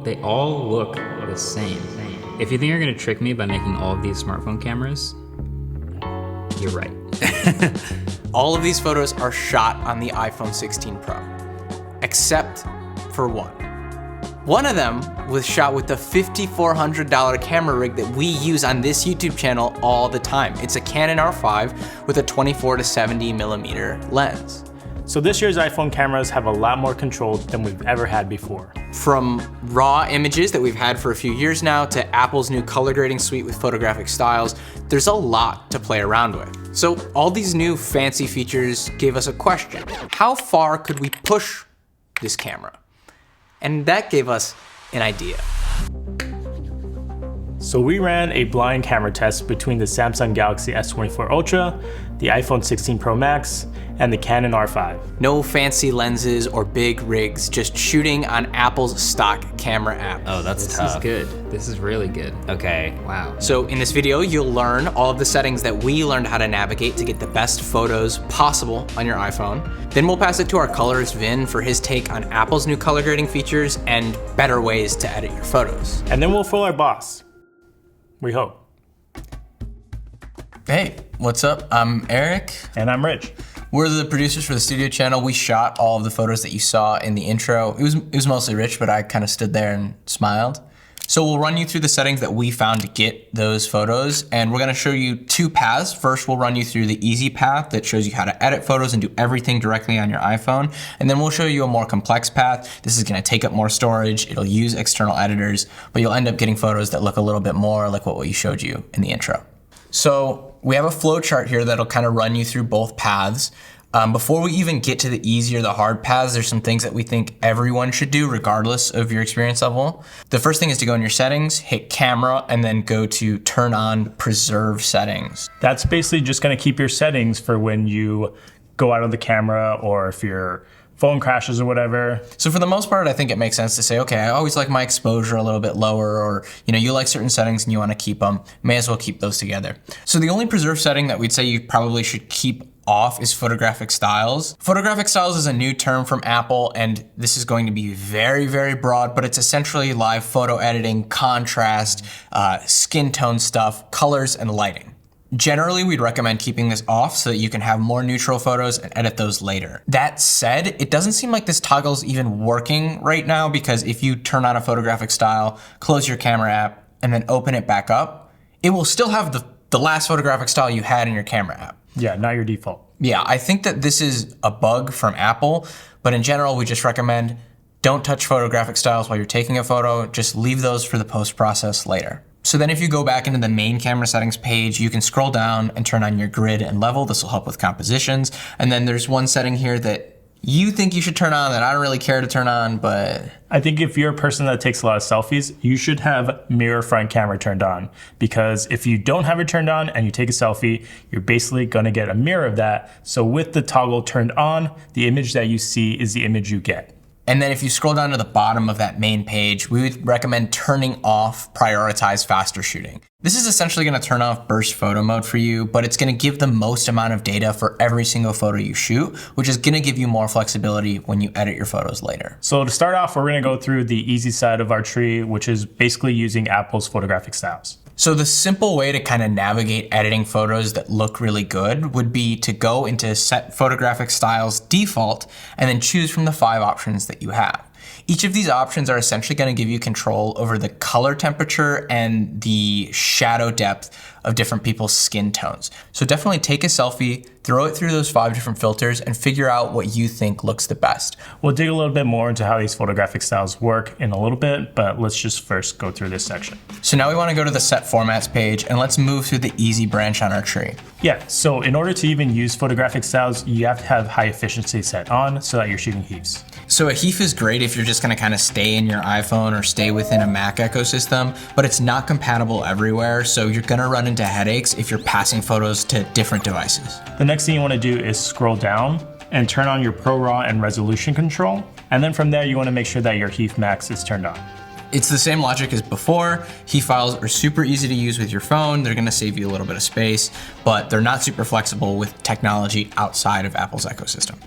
They all look the same. If you think you're gonna trick me by making all of these smartphone cameras, you're right. All of these photos are shot on the iPhone 16 Pro, except for one. One of them was shot with the $5,400 camera rig that we use on this YouTube channel all the time. It's a Canon R5 with a 24 to 70 millimeter lens. So this year's iPhone cameras have a lot more control than we've ever had before. From raw images that we've had for a few years now to Apple's new color grading suite with photographic styles, there's a lot to play around with. So all these new fancy features gave us a question. How far could we push this camera? And that gave us an idea. So we ran a blind camera test between the Samsung Galaxy S24 Ultra, the iPhone 16 Pro Max, and the Canon R5. No fancy lenses or big rigs, just shooting on Apple's stock camera app. Oh, that's tough. This is good. This is really good. Okay. Wow. So in this video, you'll learn all of the settings that we learned how to navigate to get the best photos possible on your iPhone. Then we'll pass it to our colorist Vin for his take on Apple's new color grading features and better ways to edit your photos. And then we'll fool our boss. We hope. Hey, what's up? I'm Eric. And I'm Rich. We're the producers for the studio channel. We shot all of the photos that you saw in the intro. It was mostly Rich, but I kind of stood there and smiled. So we'll run you through the settings that we found to get those photos, and we're gonna show you two paths. First, we'll run you through the easy path that shows you how to edit photos and do everything directly on your iPhone. And then we'll show you a more complex path. This is gonna take up more storage. It'll use external editors, but you'll end up getting photos that look a little bit more like what we showed you in the intro. So we have a flow chart here that'll kind of run you through both paths. Before we even get to the easy or the hard paths, there's some things that we think everyone should do regardless of your experience level. The first thing is to go in your settings, hit camera, and then go to turn on preserve settings. That's basically just gonna keep your settings for when you go out of the camera or if your phone crashes or whatever. So for the most part, I think it makes sense to say, okay, I always like my exposure a little bit lower, or you like certain settings and you wanna keep them, may as well keep those together. So the only preserve setting that we'd say you probably should keep off is photographic styles. Photographic styles is a new term from Apple, and this is going to be very, very broad, but it's essentially live photo editing, contrast, skin tone stuff, colors, and lighting. Generally, we'd recommend keeping this off so that you can have more neutral photos and edit those later. That said, it doesn't seem like this toggle is even working right now, because if you turn on a photographic style, close your camera app, and then open it back up, it will still have the last photographic style you had in your camera app. Yeah, not your default. Yeah, I think that this is a bug from Apple, but in general, we just recommend don't touch photographic styles while you're taking a photo, just leave those for the post-process later. So then if you go back into the main camera settings page, you can scroll down and turn on your grid and level. This will help with compositions. And then there's one setting here that you think you should turn on that I don't really care to turn on, but... I think if you're a person that takes a lot of selfies, you should have mirror front camera turned on, because if you don't have it turned on and you take a selfie, you're basically gonna get a mirror of that. So with the toggle turned on, the image that you see is the image you get. And then if you scroll down to the bottom of that main page, we would recommend turning off prioritize faster shooting. This is essentially gonna turn off burst photo mode for you, but it's gonna give the most amount of data for every single photo you shoot, which is gonna give you more flexibility when you edit your photos later. So to start off, we're gonna go through the easy side of our tree, which is basically using Apple's photographic styles. So the simple way to kind of navigate editing photos that look really good would be to go into set photographic styles default and then choose from the 5 options that you have. Each of these options are essentially going to give you control over the color temperature and the shadow depth of different people's skin tones. So definitely take a selfie, throw it through those 5 different filters, and figure out what you think looks the best. We'll dig a little bit more into how these photographic styles work in a little bit, but let's just first go through this section. So now we want to go to the set formats page, and let's move through the easy branch on our tree. Yeah, so in order to even use photographic styles, you have to have high efficiency set on so that you're shooting HEIFs. So a HEIF is great if you're just gonna kind of stay in your iPhone or stay within a Mac ecosystem, but it's not compatible everywhere, so you're gonna run into headaches if you're passing photos to different devices. The next thing you wanna do is scroll down and turn on your ProRAW and resolution control, and then from there you wanna make sure that your HEIF Max is turned on. It's the same logic as before. HEIF files are super easy to use with your phone. They're gonna save you a little bit of space, but they're not super flexible with technology outside of Apple's ecosystem.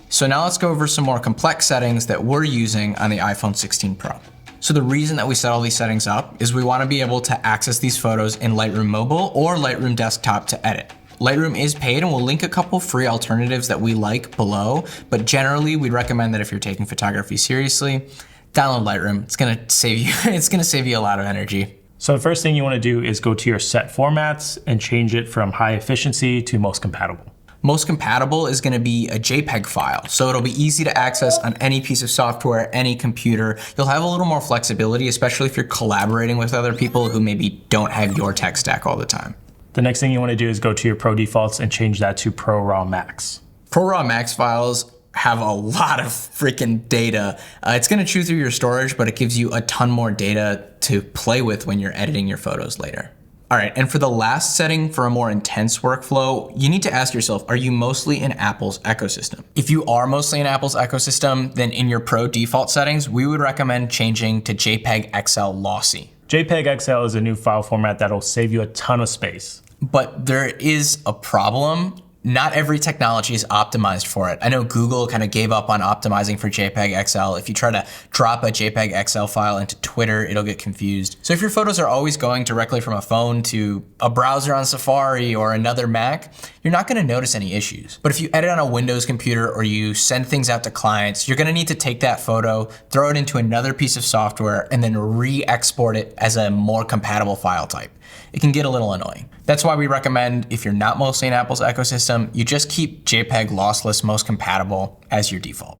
So now let's go over some more complex settings that we're using on the iPhone 16 Pro. So the reason that we set all these settings up is we want to be able to access these photos in Lightroom Mobile or Lightroom Desktop to edit. Lightroom is paid, and we'll link a couple free alternatives that we like below, but generally we'd recommend that if you're taking photography seriously, download Lightroom. It's gonna save you a lot of energy. So the first thing you want to do is go to your set formats and change it from high efficiency to most compatible. Most compatible is going to be a JPEG file, so it'll be easy to access on any piece of software, any computer. You'll have a little more flexibility, especially if you're collaborating with other people who maybe don't have your tech stack all the time. The next thing you want to do is go to your Pro defaults and change that to Pro Raw Max. Pro Raw Max files have a lot of freaking data. It's going to chew through your storage, but it gives you a ton more data to play with when you're editing your photos later. All right, and for the last setting for a more intense workflow, you need to ask yourself, are you mostly in Apple's ecosystem? If you are mostly in Apple's ecosystem, then in your Pro default settings, we would recommend changing to JPEG XL Lossy. JPEG XL is a new file format that'll save you a ton of space. But there is a problem. Not every technology is optimized for it. I know Google kind of gave up on optimizing for JPEG XL. If you try to drop a JPEG XL file into Twitter, it'll get confused. So if your photos are always going directly from a phone to a browser on Safari or another Mac, you're not gonna notice any issues. But if you edit on a Windows computer or you send things out to clients, you're gonna need to take that photo, throw it into another piece of software, and then re-export it as a more compatible file type. It can get a little annoying. That's why we recommend, if you're not mostly in Apple's ecosystem, you just keep JPEG lossless most compatible as your default.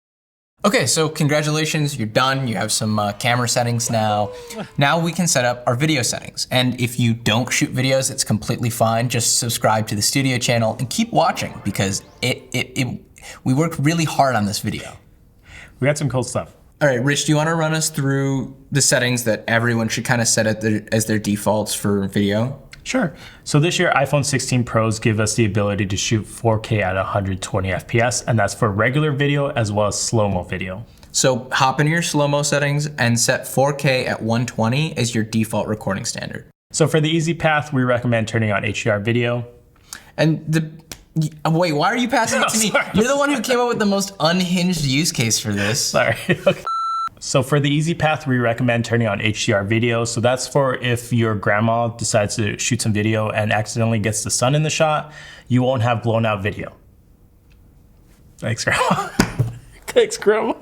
Okay, so congratulations, you're done. You have some camera settings now. Now we can set up our video settings. And if you don't shoot videos, it's completely fine. Just subscribe to the studio channel and keep watching because we worked really hard on this video. We got some cool stuff. All right, Rich, do you want to run us through the settings that everyone should kind of set as their defaults for video? Sure. So this year, iPhone 16 Pros give us the ability to shoot 4K at 120 FPS, and that's for regular video as well as slow-mo video. So hop into your slow-mo settings and set 4K at 120 as your default recording standard. So for the easy path, we recommend turning on HDR video. And wait, why are you passing it to me? Sorry. You're the one who came up with the most unhinged use case for this. Sorry. Okay. So for the easy path, we recommend turning on HDR video. So that's for if your grandma decides to shoot some video and accidentally gets the sun in the shot, you won't have blown out video. Thanks, Grandma. Thanks, Grandma.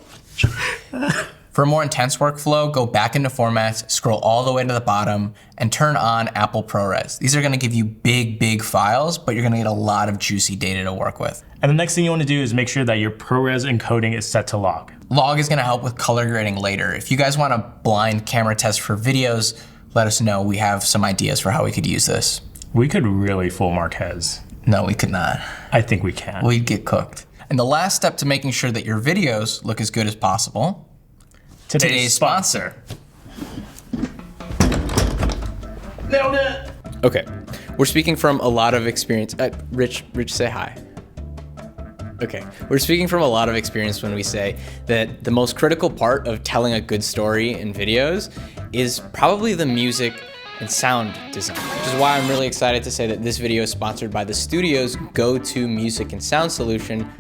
For a more intense workflow, go back into formats, scroll all the way to the bottom, and turn on Apple ProRes. These are gonna give you big files, but you're gonna get a lot of juicy data to work with. And the next thing you wanna do is make sure that your ProRes encoding is set to log. Log is gonna help with color grading later. If you guys want a blind camera test for videos, let us know. We have some ideas for how we could use this. We could really fool Marques. No, we could not. I think we can. We'd get cooked. And the last step to making sure that your videos look as good as possible, today's sponsor. Nailed it. Okay, we're speaking from a lot of experience. Rich, say hi. Okay, we're speaking from a lot of experience when we say that the most critical part of telling a good story in videos is probably the music and sound design, which is why I'm really excited to say that this video is sponsored by the studio's go-to music and sound solution,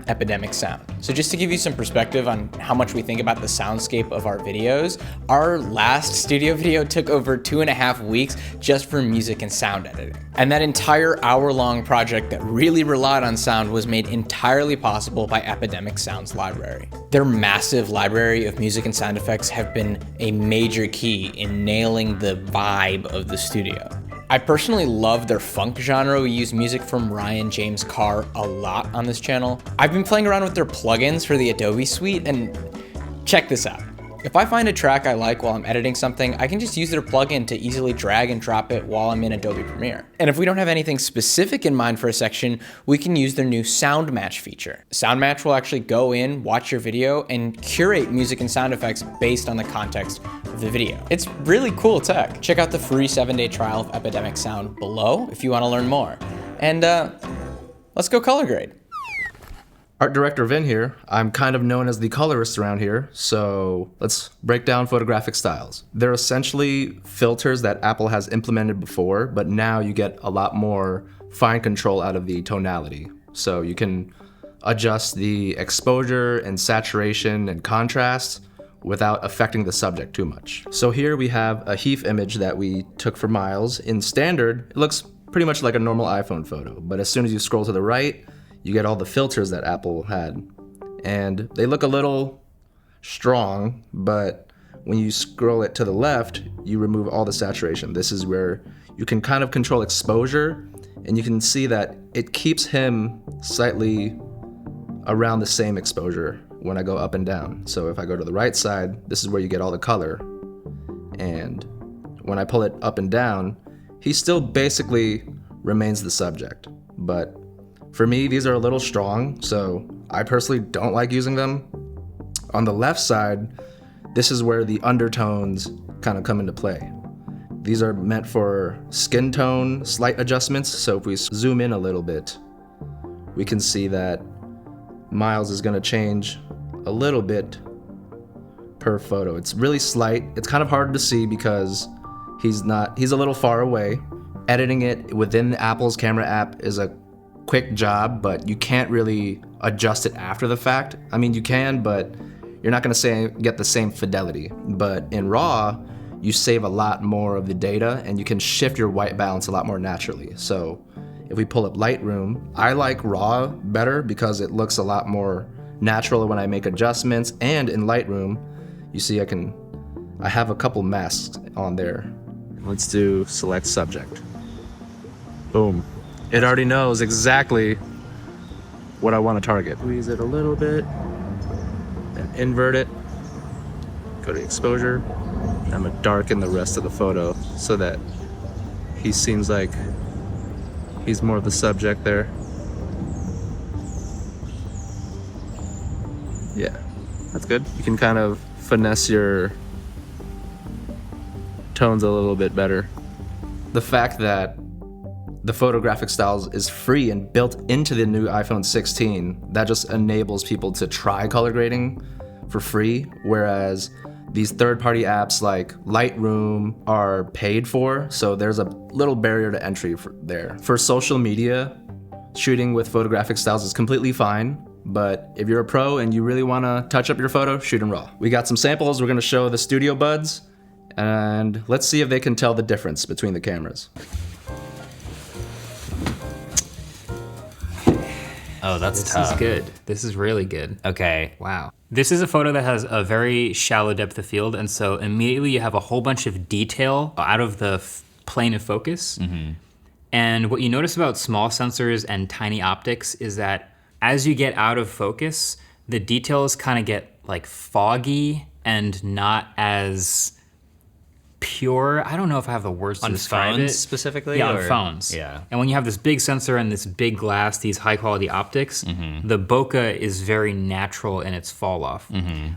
Epidemic Sound. So just to give you some perspective on how much we think about the soundscape of our videos, our last studio video took over 2.5 weeks just for music and sound editing. And that entire hour-long project that really relied on sound was made entirely possible by Epidemic Sound's library. Their massive library of music and sound effects have been a major key in nailing the vibe of the studio. I personally love their funk genre. We use music from Ryan James Carr a lot on this channel. I've been playing around with their plugins for the Adobe suite, and check this out. If I find a track I like while I'm editing something, I can just use their plugin to easily drag and drop it while I'm in Adobe Premiere. And if we don't have anything specific in mind for a section, we can use their new Sound Match feature. Sound Match will actually go in, watch your video, and curate music and sound effects based on the context of the video. It's really cool tech. Check out the free 7-day trial of Epidemic Sound below if you want to learn more. And let's go color grade. Art director Vin here. I'm kind of known as the colorist around here, so let's break down photographic styles. They're essentially filters that Apple has implemented before, but now you get a lot more fine control out of the tonality. So you can adjust the exposure and saturation and contrast without affecting the subject too much. So here we have a HEIF image that we took for Miles. In standard, it looks pretty much like a normal iPhone photo, but as soon as you scroll to the right, you get all the filters that Apple had. And they look a little strong, but when you scroll it to the left, you remove all the saturation. This is where you can kind of control exposure, and you can see that it keeps him slightly around the same exposure when I go up and down. So if I go to the right side, this is where you get all the color. And when I pull it up and down, he still basically remains the subject. But for me, these are a little strong, so I personally don't like using them. On the left side, this is where the undertones kind of come into play. These are meant for skin tone slight adjustments. So if we zoom in a little bit, we can see that Miles is gonna change a little bit per photo. It's really slight. It's kind of hard to see because he's a little far away. Editing it within Apple's camera app is a quick job, but you can't really adjust it after the fact. I mean, you can, but you're not gonna get the same fidelity. But in RAW, you save a lot more of the data and you can shift your white balance a lot more naturally. So if we pull up Lightroom, I like RAW better because it looks a lot more natural when I make adjustments. And in Lightroom, you see I have a couple masks on there. Let's do select subject. Boom. It already knows exactly what I want to target. Squeeze it a little bit and invert it. Go to exposure. I'm gonna darken the rest of the photo so that he seems like he's more of the subject there. Yeah, that's good. You can kind of finesse your tones a little bit better. The fact that the photographic styles is free and built into the new iPhone 16, that just enables people to try color grading for free, whereas these third-party apps like Lightroom are paid for, so there's a little barrier to entry there. For social media, shooting with photographic styles is completely fine, but if you're a pro and you really want to touch up your photo, shoot in RAW. We got some samples. We're going to show the Studio Buds, and let's see if they can tell the difference between the cameras. Oh, that's This tough. is good. This is really good. Okay. Wow. This is a photo that has a very shallow depth of field, and so immediately you have a whole bunch of detail out of the plane of focus. Mm-hmm. And what you notice about small sensors and tiny optics is that as you get out of focus, the details kind of get like foggy and not as pure. I don't know if I have the words to On describe phones it. specifically? Yeah, or? on phones. Yeah. And when you have this big sensor and this big glass, these high quality optics, the bokeh is very natural in its fall off.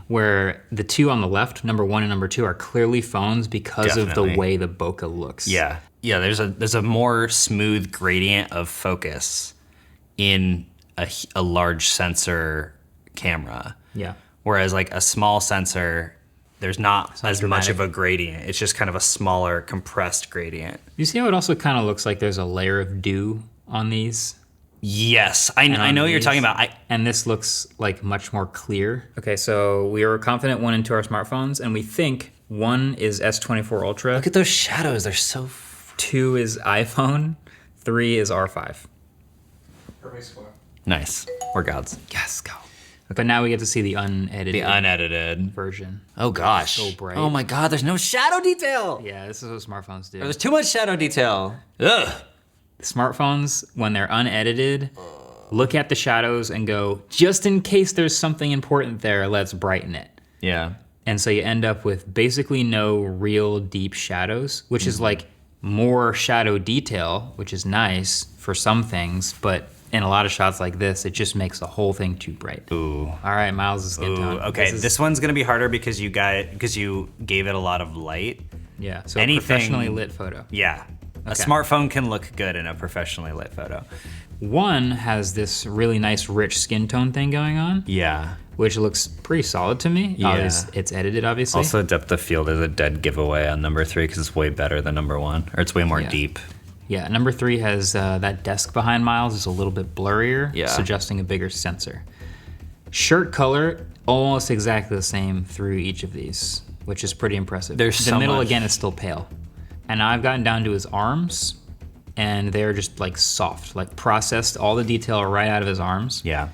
Where the two on the left, number 1 and number 2, are clearly phones because of Definitely. the way the bokeh looks. Yeah. Yeah, there's a more smooth gradient of focus in a large sensor camera. Yeah. Whereas like a small sensor, there's not not as much dramatic. of a gradient. It's just kind of a smaller compressed gradient. You see how it also kind of looks like there's a layer of dew on these? Yes, I And on know what you're these? talking about. And this looks like much more clear. Okay, so we are confident one into our smartphones, and we think 1 is S24 Ultra, Look at those shadows. They're so 2 is iPhone, 3 is R5. nice. We're gods. Yes, go. But now we get to see the unedited The unedited. version. Oh gosh. So bright. Oh my god, there's no shadow detail. Yeah, this is what smartphones do. There's too much shadow detail. Ugh. Smartphones, when they're unedited, look at the shadows and go, just in case there's something important there, let's brighten it. Yeah. And so you end up with basically no real deep shadows, which is like more shadow detail, which is nice for some things, but in a lot of shots like this, it just makes the whole thing too bright. Ooh. All right, Miles' skin Ooh. tone. Okay, is- this one's gonna be harder because you gave it a lot of light. yeah, so anything- a professionally lit photo. Yeah. A Okay. smartphone can look good in a professionally lit photo. 1 has this really nice rich skin tone thing going on, Yeah. which looks pretty solid to me. Yeah. It's edited, obviously. Also, depth of field is a dead giveaway on number 3 because it's way better than number 1, or it's way more Yeah. deep. Yeah, number 3 has that desk behind Miles is a little bit blurrier, Yeah. suggesting a bigger sensor. Shirt color, almost exactly the same through each of these, which is pretty impressive. There's the so middle much. again is still pale. And now I've gotten down to his arms, and they're just like soft, like processed all the detail right out of his arms. Yeah.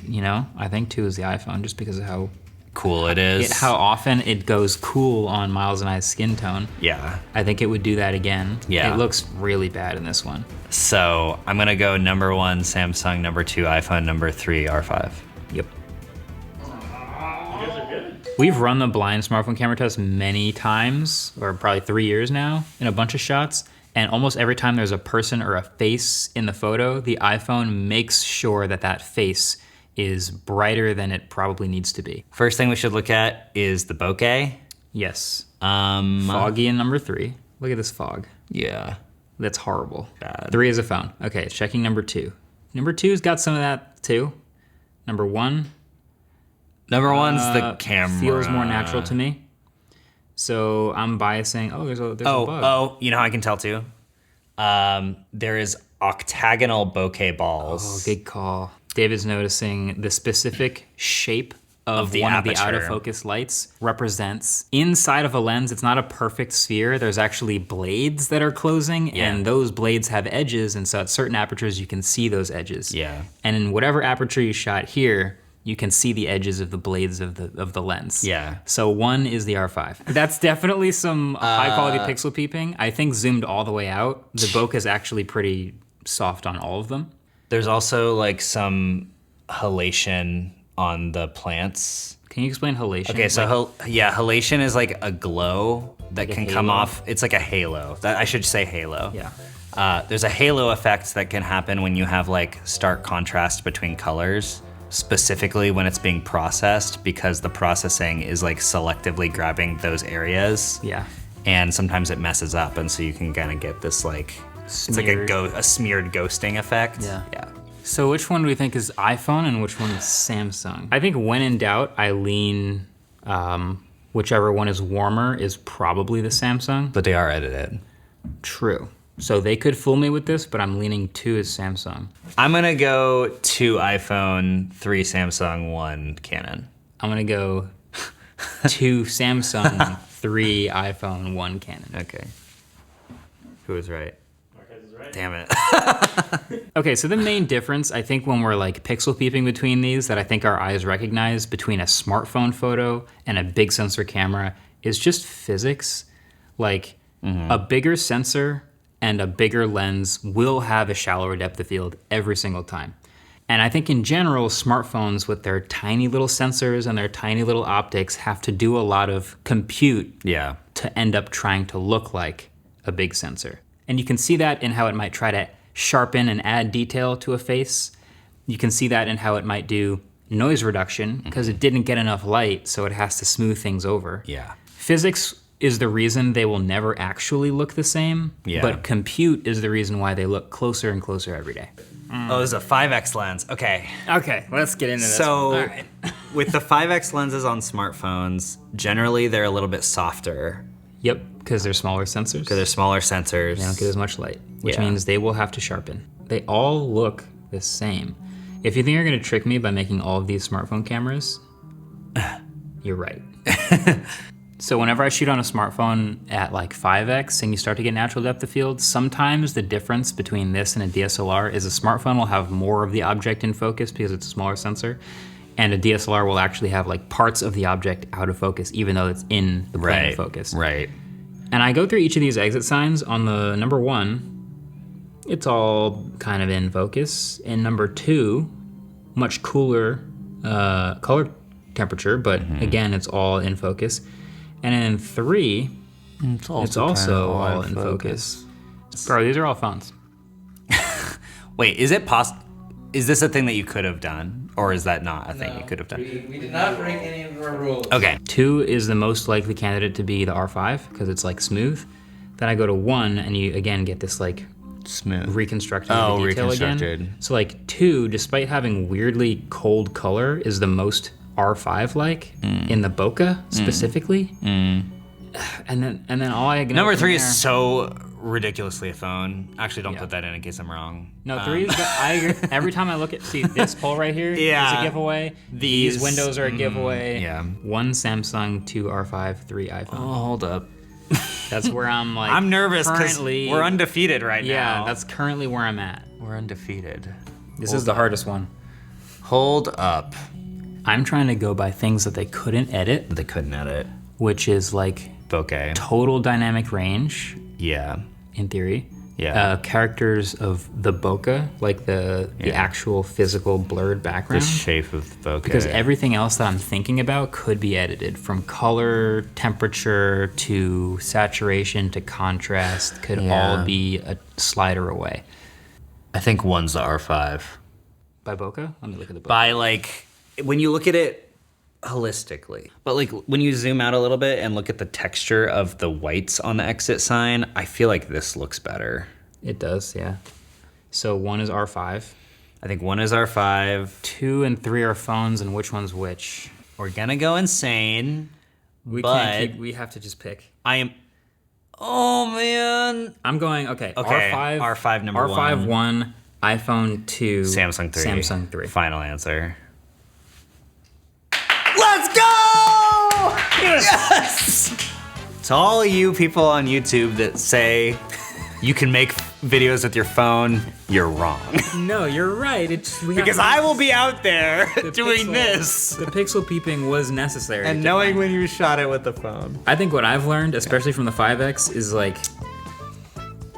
You know, I think 2 is the iPhone just because of how Cool it is. how often it goes cool on Miles and I's skin tone. Yeah. I think it would do that again. Yeah. It looks really bad in this one. So I'm gonna go number 1 Samsung, number 2 iPhone, number 3 R5. Yep. We've run the blind smartphone camera test many times, or probably 3 years now, in a bunch of shots. And almost every time there's a person or a face in the photo, the iPhone makes sure that that face is brighter than it probably needs to be. First thing we should look at is the bokeh. Yes. Foggy in number 3. Look at this fog. Yeah. That's horrible. Bad. 3 is a phone. Okay, checking number 2. Number 2's got some of that too. Number 1 Number 1's the camera. feels more natural to me. So I'm biasing. Oh, there's a bug. Oh, you know how I can tell too? There is octagonal bokeh balls. Oh, good call. David's noticing the specific shape of the one of the aperture. out of focus lights represents inside of a lens. It's not a perfect sphere. There's actually blades that are closing, Yeah. and those blades have edges. And so at certain apertures, you can see those edges. Yeah. And in whatever aperture you shot here, you can see the edges of the blades of the lens. Yeah. So 1 is the R5. That's definitely some high quality pixel peeping. I think zoomed all the way out, the bokeh is actually pretty soft on all of them. There's also like some halation on the plants. Can you explain halation? Okay, so halation is like a glow that Like a can come halo? off. It's like a halo. I should say halo. Yeah. There's a halo effect that can happen when you have like stark contrast between colors, specifically when it's being processed, because the processing is like selectively grabbing those areas. Yeah. And sometimes it messes up, and so you can kind of get this like it's like Smeared. a smeared ghosting effect. Yeah. Yeah. So which one do we think is iPhone and which one is Samsung? I think when in doubt, I lean whichever one is warmer is probably the Samsung. But they are edited. True. So they could fool me with this, but I'm leaning 2 is Samsung. I'm gonna go 2 iPhone, 3 Samsung, 1 Canon. I'm gonna go 2 Samsung, 3 iPhone, 1 Canon. Okay. Who was right? Damn it. Okay, so the main difference, I think when we're like pixel peeping between these that I think our eyes recognize between a smartphone photo and a big sensor camera is just physics. Like a bigger sensor and a bigger lens will have a shallower depth of field every single time. And I think in general, smartphones with their tiny little sensors and their tiny little optics have to do a lot of compute Yeah. to end up trying to look like a big sensor. And you can see that in how it might try to sharpen and add detail to a face. You can see that in how it might do noise reduction because it didn't get enough light, so it has to smooth things over. Yeah. Physics is the reason they will never actually look the same, Yeah. but compute is the reason why they look closer and closer every day. Oh, there's a 5X lens. Okay. Okay, let's get into this. So, with the 5X lenses on smartphones, generally they're a little bit softer Yep, because they're smaller sensors. because they're smaller sensors. They don't get as much light, which Yeah. means they will have to sharpen. They all look the same. If you think you're gonna trick me by making all of these smartphone cameras, you're right. So whenever I shoot on a smartphone at like 5X and you start to get natural depth of field, sometimes the difference between this and a DSLR is a smartphone will have more of the object in focus because it's a smaller sensor, and a DSLR will actually have like parts of the object out of focus even though it's in the plane Right. of focus. Right. And I go through each of these exit signs. On the number 1, it's all kind of in focus. In number 2, much cooler color temperature, but again, it's all in focus. And in 3, it's also all in focus. Bro, these are all phones. Wait, is it possible? Is this a thing that you could have done, or is that not a thing you could have done? We did not break any of our rules. Okay. 2 is the most likely candidate to be the R5 because it's like smooth. Then I go to 1 and you again get this like Smooth. reconstructed Oh, the detail reconstructed. again. So like 2, despite having weirdly cold color, is the most R5 like in the bokeh specifically. And then all I Number 3 there, is so ridiculously a phone. Actually, don't Yeah. put that in case I'm wrong. No, 3 is. I agree. Every time I look at this poll right here is Yeah. a giveaway. These These- windows are a giveaway. yeah. 1 Samsung, 2 R5, 3 iPhone. Oh, hold up. That's where I'm like. I'm nervous because currently. we're undefeated right now. Yeah, that's currently where I'm at. we're undefeated. This is the hardest one. Hold up. I'm trying to go by things that they couldn't edit, They couldn't edit. which is like Bokeh. total dynamic range, Yeah. in theory. Yeah. Characters of the bokeh, like the actual physical blurred The background. shape of bokeh. Because everything else that I'm thinking about could be edited, from color, temperature, to saturation, to contrast, could all be a slider away. I think 1's the R5. By bokeh? Let me look at the bokeh. By like, when you look at it holistically, but like when you zoom out a little bit and look at the texture of the whites on the exit sign, I feel like this looks better. It does, yeah. So 1 is R5. I think 1 is R5. 2 and 3 are phones, and which one's which? We're gonna go insane. We But- can't keep, we have to just pick. I am. Oh man. I'm going, okay, Okay, R5. R5 number R5 1, iPhone 2. Samsung 3. Samsung 3. Final answer. Let's go! Yes! To all you people on YouTube that say you can make videos with your phone, you're wrong. No, you're right. It's we have Because to- I will be out there the doing pixel- this. The pixel peeping was necessary. And to knowing find- when you shot it with the phone. I think what I've learned, especially from the 5X, is like,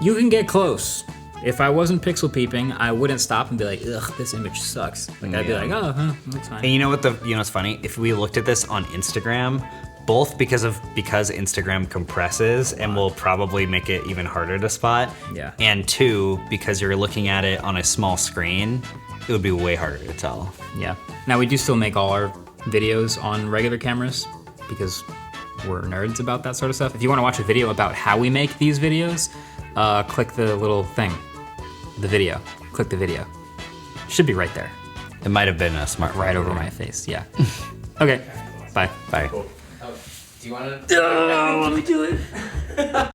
you can get close. If I wasn't pixel peeping, I wouldn't stop and be like, ugh, this image sucks. Like, I'd be Yeah. like, oh, huh, that's fine. And you know what's funny? If we looked at this on Instagram, both because Instagram compresses and will probably make it even harder to spot. Yeah. And 2, because you're looking at it on a small screen, it would be way harder to tell. Yeah. Now, we do still make all our videos on regular cameras because we're nerds about that sort of stuff. If you want to watch a video about how we make these videos, click the little thing, the video. Click the video. Should be right there, It might have been a smart right over my face. Yeah. Okay. Bye. Bye. Do you want to? Let me do it.